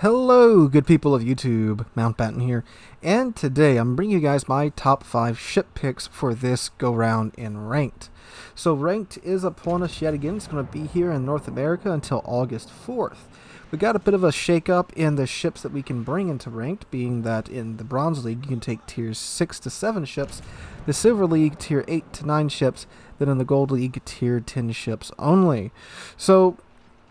Hello, good people of YouTube, Mountbatten here, and today I'm bringing you guys my top 5 ship picks for this go-round in Ranked. So Ranked is upon us yet again. It's going to be here in North America until August 4th. We got a bit of a shake-up in the ships that we can bring into Ranked, being that in the Bronze League you can take tiers 6 to 7 ships, the Silver League tier 8 to 9 ships, then in the Gold League tier 10 ships only. So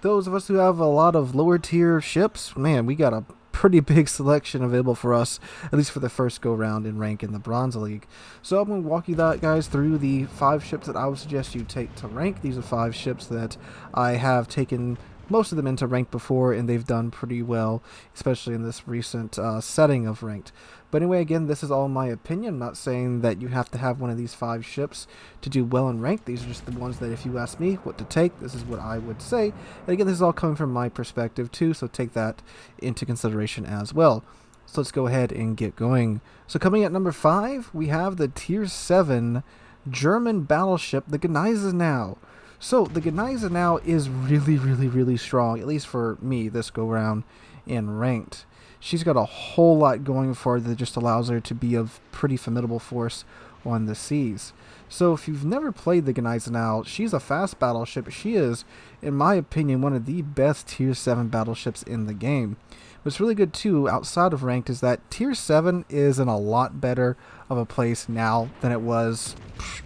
those of us who have a lot of lower tier ships, man, we got a pretty big selection available for us, at least for the first go round in rank in the Bronze League. So I'm going to walk you guys through the 5 ships that I would suggest you take to rank. These are 5 ships that I have taken most of them into ranked before, and they've done pretty well, especially in this recent setting of ranked. But anyway, again, this is all my opinion. I'm not saying that you have to have one of these 5 ships to do well in ranked. These are just the ones that if you ask me what to take, this is what I would say. And again, this is all coming from my perspective too, so take that into consideration as well. So let's go ahead and get going. So coming at number 5, we have the tier 7 German battleship, the Gneisenau. So the Gneisenau is really strong, at least for me this go round in ranked. She's got a whole lot going for her that just allows her to be a pretty formidable force on the seas. So if you've never played the Gneisenau, she's a fast battleship. She is, in my opinion, one of the best tier 7 battleships in the game. What's really good too, outside of ranked, is that tier 7 is in a lot better of a place now than it was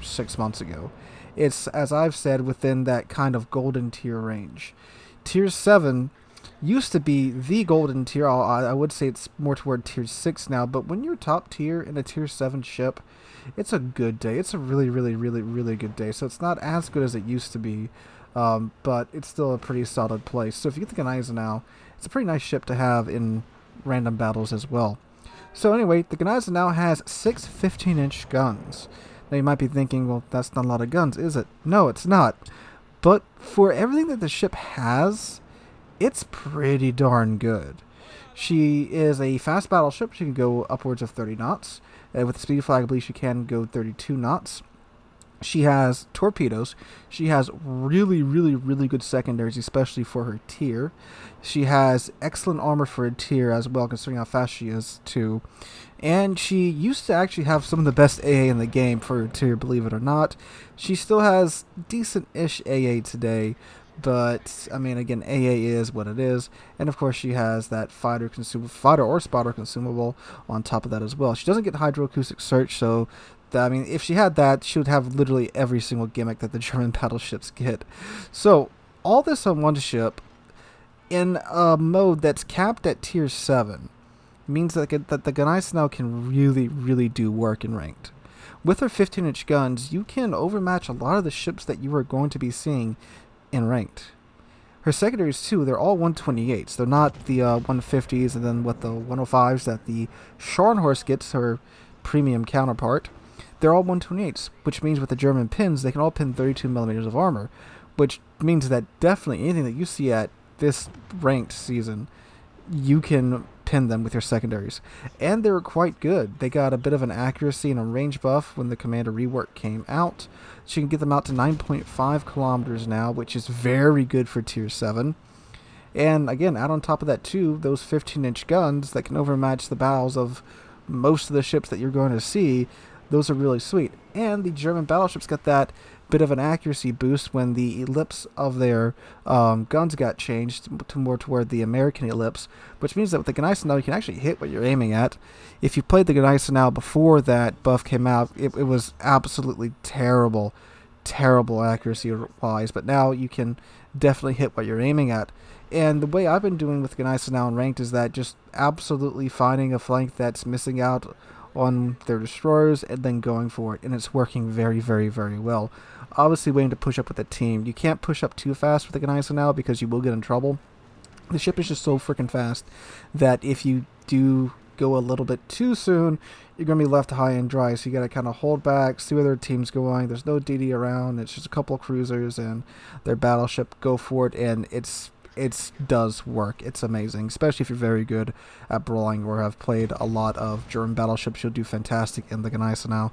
6 months ago. It's, as I've said, within that kind of golden tier range. Tier 7 used to be the golden tier. I would say it's more toward tier 6 now, but when you're top tier in a tier 7 ship, it's a good day. It's a really good day. So it's not as good as it used to be, but it's still a pretty solid place. So if you get the Gneisenau, it's a pretty nice ship to have in random battles as well. So anyway, the Gneisenau has 6 15-inch guns. Now you might be thinking, well, that's not a lot of guns, is it? No, it's not. But for everything that the ship has, it's pretty darn good. She is a fast battleship. She can go upwards of 30 knots. With the speed flag, I believe she can go 32 knots. She has torpedoes. She has really good secondaries, especially for her tier. She has excellent armor for a tier as well, considering how fast she is too. And she used to actually have some of the best AA in the game for her tier, believe it or not. She still has decent-ish AA today, but I mean, again, AA is what it is. And of course, she has that fighter or spotter consumable on top of that as well. She doesn't get hydroacoustic search, so I mean, if she had that, she would have literally every single gimmick that the German battleships get. So all this on one ship in a mode that's capped at tier 7 means that the Gneisenau can really do work in ranked. With her 15-inch guns, you can overmatch a lot of the ships that you are going to be seeing in ranked. Her secondaries too, they're all 128s. They're not the 150s and then with the 105s that the Scharnhorst gets, her premium counterpart. They're all 128s, which means with the German pins, they can all pin 32 millimeters of armor, which means that definitely anything that you see at this ranked season, you can pin them with your secondaries. And they were quite good. They got a bit of an accuracy and a range buff when the Commander rework came out. So you can get them out to 9.5 kilometers now, which is very good for tier 7. And again, out on top of that too, those 15-inch guns that can overmatch the bows of most of the ships that you're going to see, those are really sweet. And the German battleships got that bit of an accuracy boost when the ellipse of their guns got changed to more toward the American ellipse, which means that with the Gneisenau you can actually hit what you're aiming at. If you played the Gneisenau before that buff came out, it was absolutely terrible accuracy wise, but now you can definitely hit what you're aiming at. And the way I've been doing with Gneisenau in ranked is that just absolutely finding a flank that's missing out on their destroyers and then going for it, and it's working very well. Obviously waiting to push up with the team. You can't push up too fast with the Gneisenau because you will get in trouble. The ship is just so freaking fast that if you do go a little bit too soon, you're going to be left high and dry, so you got to kind of hold back, see where their team's going. There's no DD around. It's just a couple of cruisers and their battleship. Go for it, and it does work. It's amazing, especially if you're very good at brawling or have played a lot of German battleships. You'll do fantastic in the Gneisenau.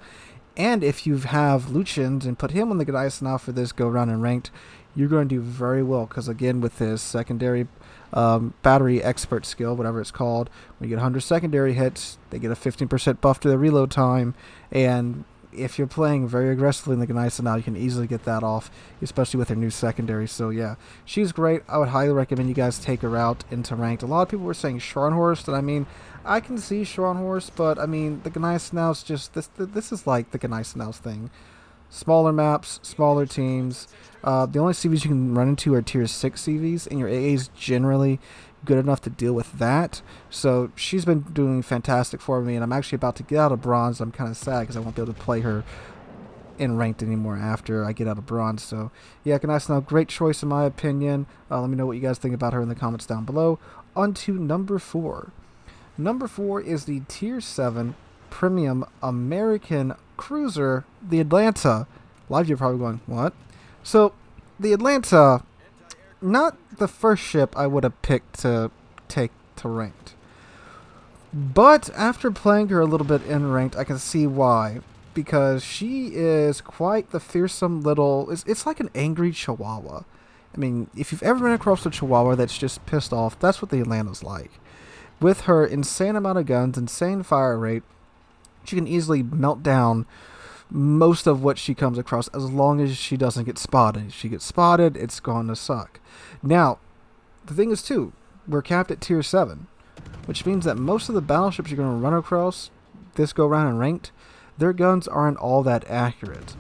And if you have Lucians and put him on the Gneisenau for this go round in ranked, you're going to do very well because, again, with his secondary battery expert skill, whatever it's called, when you get 100 secondary hits, they get a 15% buff to their reload time. And if you're playing very aggressively in the Gneisenau, you can easily get that off, especially with her new secondary. So, yeah, she's great. I would highly recommend you guys take her out into ranked. A lot of people were saying Scharnhorst, and I mean, I can see Scharnhorst, but I mean, the Gneisenau's just this is like the Gneisenau's thing. Smaller maps, smaller teams. The only CVs you can run into are tier 6 CVs, and your AA is generally good enough to deal with that. So she's been doing fantastic for me, and I'm actually about to get out of bronze. I'm kind of sad because I won't be able to play her in ranked anymore after I get out of bronze. So yeah, Gneisenau, great choice in my opinion. Let me know what you guys think about her in the comments down below. On to number 4. Number 4 is the tier 7 premium American cruiser, the Atlanta. A lot of you are probably going, what? So, the Atlanta, not the first ship I would have picked to take to ranked. But after playing her a little bit in ranked, I can see why. Because she is quite the fearsome little... It's like an angry chihuahua. I mean, if you've ever run across a chihuahua that's just pissed off, that's what the Atlanta's like. With her insane amount of guns, insane fire rate, she can easily melt down most of what she comes across as long as she doesn't get spotted. If she gets spotted, it's going to suck. Now, the thing is, too, we're capped at tier 7, which means that most of the battleships you're going to run across this go round in ranked, their guns aren't all that accurate.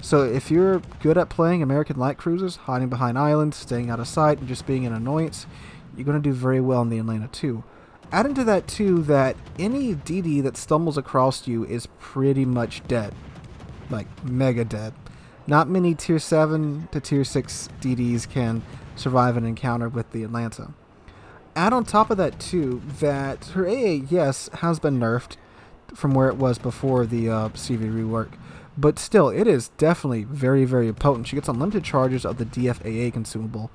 So if you're good at playing American light cruisers, hiding behind islands, staying out of sight, and just being an annoyance, you're going to do very well in the Atlanta too. Add into that too that any DD that stumbles across you is pretty much dead. Like, mega dead. Not many tier 7 to tier 6 DDs can survive an encounter with the Atlanta. Add on top of that too that her AA, yes, has been nerfed from where it was before the CV rework, but still, it is definitely very, very potent. She gets unlimited charges of the DFAA consumable,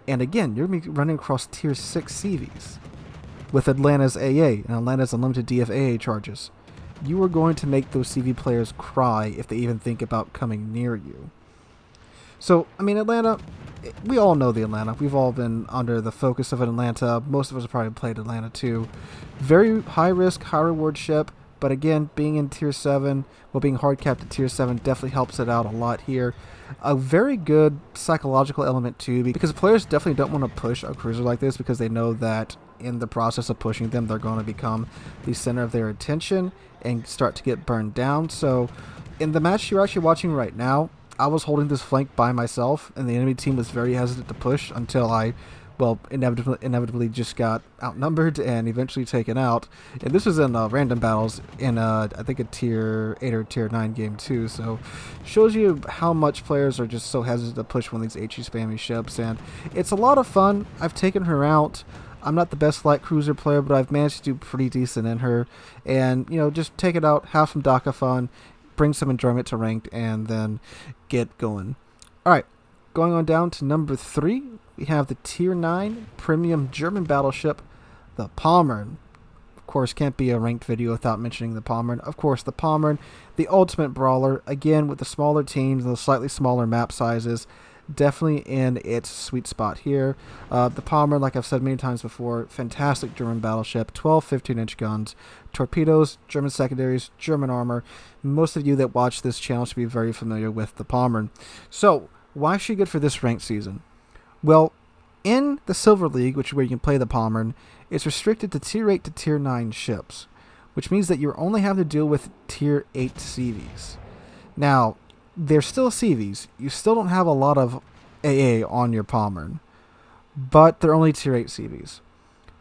and again, you're going to be running across tier 6 CVs with Atlanta's AA and Atlanta's unlimited DFAA charges. You are going to make those CV players cry if they even think about coming near you. So, I mean, Atlanta, we all know the Atlanta. We've all been under the focus of an Atlanta. Most of us have probably played Atlanta too. Very high risk, high reward ship. But again, being in tier 7, well, being hard capped at tier 7 definitely helps it out a lot here. A very good psychological element too, because players definitely don't want to push a cruiser like this because they know that in the process of pushing them, they're going to become the center of their attention and start to get burned down. So in the match you're actually watching right now, I was holding this flank by myself, and the enemy team was very hesitant to push until I, well, inevitably just got outnumbered and eventually taken out. And this was in random battles in, I think, a tier 8 or tier 9 game too. So shows you how much players are just so hesitant to push one of these HE spammy ships. And it's a lot of fun. I've taken her out. I'm not the best light cruiser player, but I've managed to do pretty decent in her. And, you know, just take it out, have some DACA fun, bring some enjoyment to ranked, and then get going. Alright, going on down to number 3, we have the tier 9 premium German battleship, the Pommern. Of course, can't be a ranked video without mentioning the Pommern. Of course, the Pommern, the ultimate brawler, again with the smaller teams and the slightly smaller map sizes. Definitely in its sweet spot here. The Pommern, like I've said many times before, fantastic German battleship, 12 15-inch guns, torpedoes, German secondaries, German armor. Most of you that watch this channel should be very familiar with the Pommern. So, why is she good for this ranked season? Well, in the Silver League, which is where you can play the Pommern, it's restricted to tier 8 to tier 9 ships, which means that you only have to deal with tier 8 CVs. Now, they're still CVs. You still don't have a lot of AA on your Pommern, but they're only tier 8 CVs,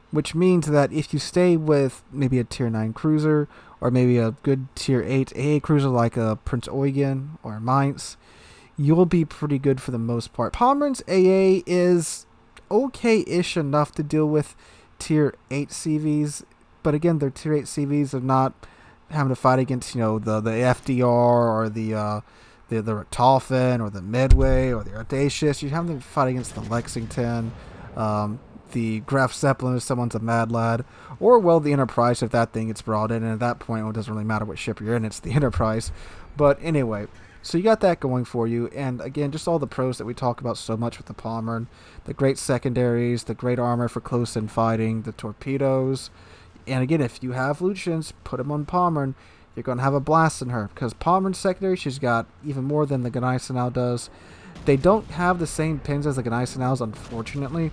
which means that if you stay with maybe a tier 9 cruiser or maybe a good tier 8 AA cruiser like a Prince Eugen or Mainz, you'll be pretty good for the most part. Pommern's AA is okay-ish enough to deal with tier 8 CVs, but again, they're tier 8 CVs of not having to fight against, you know, the FDR or the Richthofen or the Midway or the Audacious. You have to fight against the Lexington, the Graf Zeppelin if someone's a mad lad, or, well, the Enterprise if that thing gets brought in, and at that point, well, it doesn't really matter what ship you're in, it's the Enterprise. But anyway, so you got that going for you, and again, just all the pros that we talk about so much with the Pommern, the great secondaries, the great armor for close-in fighting, the torpedoes, and again, if you have Lucians, put them on Pommern, you're going to have a blast in her, because Pommern's secondary, she's got even more than the Gneisenau does. They don't have the same pins as the Gneisenau's, unfortunately,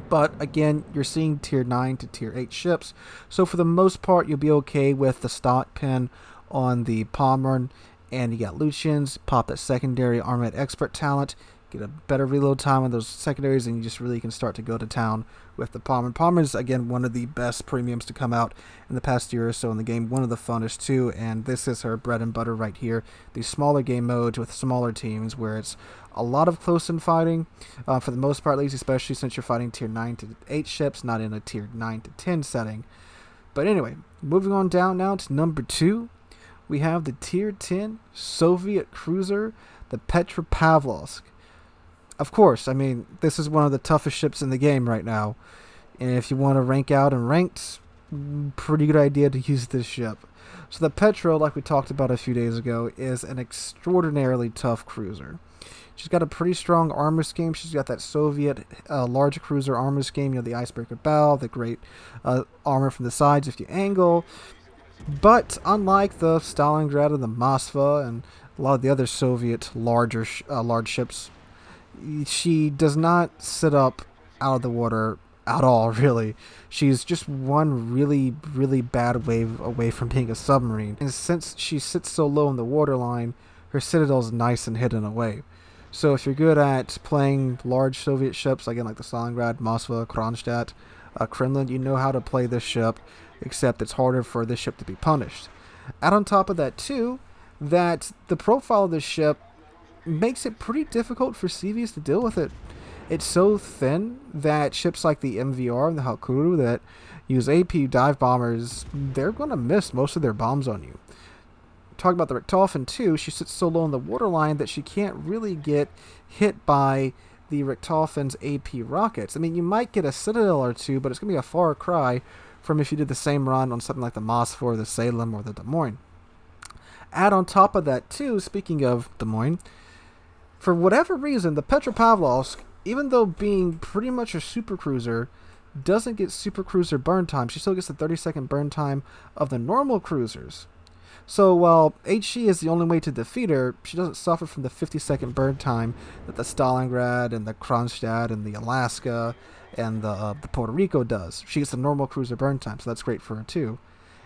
but again, you're seeing tier 9 to tier 8 ships, so for the most part, you'll be okay with the stock pin on the Pommern, and you got Lucians, pop that secondary armament expert talent, get a better reload time on those secondaries, and you just really can start to go to town with the Pommern. Pommern is, again, one of the best premiums to come out in the past year or so in the game, one of the funnest too, and this is her bread and butter right here. These smaller game modes with smaller teams where it's a lot of close-in fighting, for the most part at least, especially since you're fighting tier 9 to 8 ships, not in a tier 9 to 10 setting. But anyway, moving on down now to number 2, we have the tier 10 Soviet cruiser, the Petropavlovsk. Of course, I mean, this is one of the toughest ships in the game right now. And if you want to rank out in ranked, pretty good idea to use this ship. So the Petro, like we talked about a few days ago, is an extraordinarily tough cruiser. She's got a pretty strong armor scheme. She's got that Soviet large cruiser armor scheme. You know, the icebreaker bow, the great armor from the sides if you angle. But unlike the Stalingrad and the Moskva and a lot of the other Soviet large ships, she does not sit up out of the water at all, really. She's just one really, really bad wave away from being a submarine. And since she sits so low in the waterline, her citadel's nice and hidden away. So if you're good at playing large Soviet ships, again like the Stalingrad, Moskva, Kronstadt, Kremlin, you know how to play this ship, except it's harder for this ship to be punished. Add on top of that, too, that the profile of this ship makes it pretty difficult for CVs to deal with it. It's so thin that ships like the MVR and the Halkuru that use AP dive bombers, they're going to miss most of their bombs on you. Talk about the Richthofen too, she sits so low in the waterline that she can't really get hit by the Richthofen's AP rockets. I mean, you might get a Citadel or two, but it's going to be a far cry from if you did the same run on something like the Moskva or the Salem or the Des Moines. Add on top of that too, speaking of Des Moines, for whatever reason, the Petropavlovsk, even though being pretty much a supercruiser, doesn't get supercruiser burn time. She still gets the 30-second burn time of the normal cruisers. So while HE is the only way to defeat her, she doesn't suffer from the 50-second burn time that the Stalingrad and the Kronstadt and the Alaska and the Puerto Rico does. She gets the normal cruiser burn time, so that's great for her too.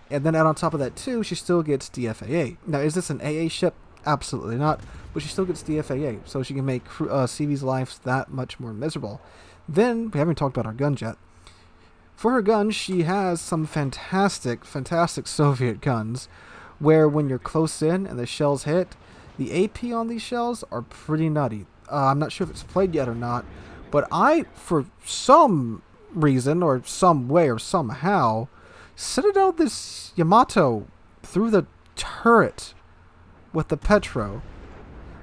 And then add on top of that too, she still gets DFAA. Now, is this an AA ship? Absolutely not, but she still gets DFAA, so she can make CV's lives that much more miserable. Then, we haven't talked about her guns yet. For her guns, she has some fantastic, fantastic Soviet guns, where when you're close in and the shells hit, the AP on these shells are pretty nutty. I'm not sure if it's played yet or not, but I, for some reason, or some way, or somehow, Citadel this Yamato through the turret with the Petro.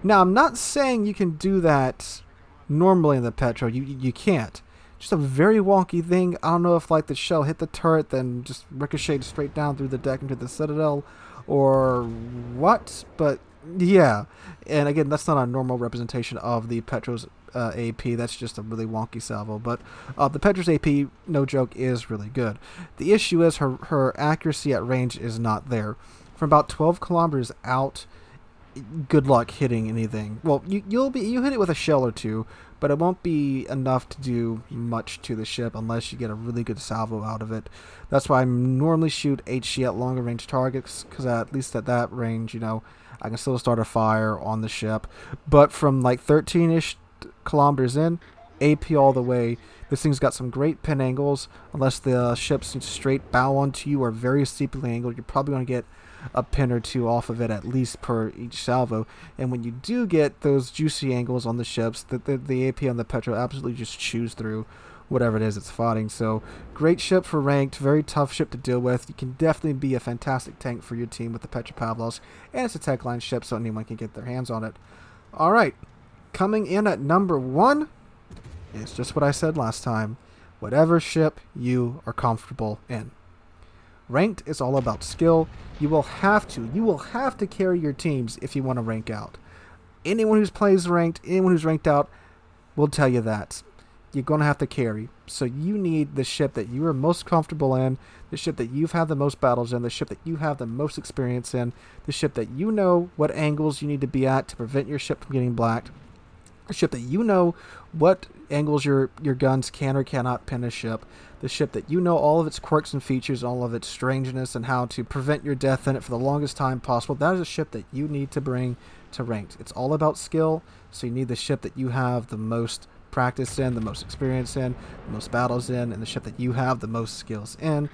Now, I'm not saying you can do that normally in the Petro. You can't. Just a very wonky thing. I don't know if like the shell hit the turret, then just ricocheted straight down through the deck into the Citadel, or what, but yeah. And again, that's not a normal representation of the Petro's AP. That's just a really wonky salvo. But the Petro's AP, no joke, is really good. The issue is her accuracy at range is not there. From about 12 kilometers out, good luck hitting anything. Well, you hit it with a shell or two, but it won't be enough to do much to the ship unless you get a really good salvo out of it. That's why I normally shoot HE at longer range targets, because at least at that range, you know, I can still start a fire on the ship. But from like 13-ish kilometers in, AP all the way. This thing's got some great pin angles. Unless the ship's straight bow onto you or very steeply angled, you're probably going to get a pin or two off of it at least per each salvo. And when you do get those juicy angles on the ships, the AP on the Petro absolutely just chews through whatever it is it's fighting. So great ship for ranked, very tough ship to deal with. You can definitely be a fantastic tank for your team with the Petropavlovsk, and it's a tech line ship, so anyone can get their hands on it. Alright, coming in at number 1, it's just what I said last time. whatever ship you are comfortable in. Ranked is all about skill. You will have to carry your teams if you want to rank out. Anyone who plays ranked, anyone who's ranked out will tell you that. You're going to have to carry. So you need the ship that you are most comfortable in, the ship that you've had the most battles in, the ship that you have the most experience in, the ship that you know what angles you need to be at to prevent your ship from getting blacked, the ship that you know what angles your guns can or cannot pin a ship, the ship that you know all of its quirks and features, all of its strangeness, and how to prevent your death in it for the longest time possible. That is a ship that you need to bring to ranked. It's all about skill, so you need the ship that you have the most practice in, the most experience in, the most battles in, and the ship that you have the most skills in.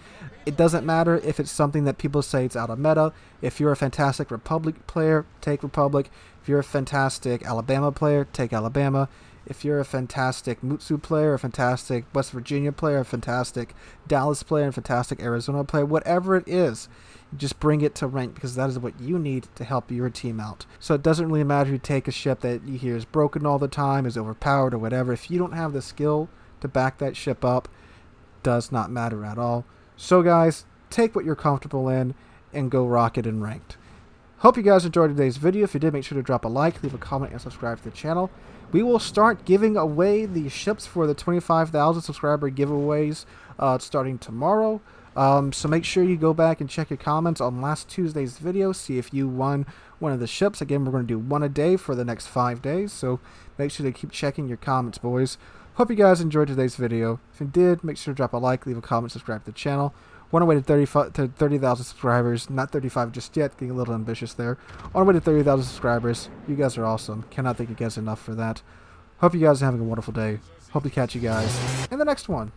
It doesn't matter if it's something that people say it's out of meta. If you're a fantastic Republic player, take Republic. If you're a fantastic Alabama player, take Alabama. If you're a fantastic Mutsu player, a fantastic West Virginia player, a fantastic Dallas player, a fantastic Arizona player, whatever it is, just bring it to rank, because that is what you need to help your team out. So it doesn't really matter if you take a ship that you hear is broken all the time, is overpowered or whatever. If you don't have the skill to back that ship up, does not matter at all. So guys, take what you're comfortable in and go rock it in ranked. Hope you guys enjoyed today's video. If you did, make sure to drop a like, leave a comment, and subscribe to the channel. We will start giving away the ships for the 25,000 subscriber giveaways starting tomorrow. So make sure you go back and check your comments on last Tuesday's video. See if you won one of the ships. Again, we're going to do one a day for the next 5 days. So make sure to keep checking your comments, boys. Hope you guys enjoyed today's video. If you did, make sure to drop a like, leave a comment, subscribe to the channel. On our way to 30,000 subscribers. Not 35 just yet. Getting a little ambitious there. On our way to 30,000 subscribers. You guys are awesome. Cannot thank you guys enough for that. Hope you guys are having a wonderful day. Hope to catch you guys in the next one.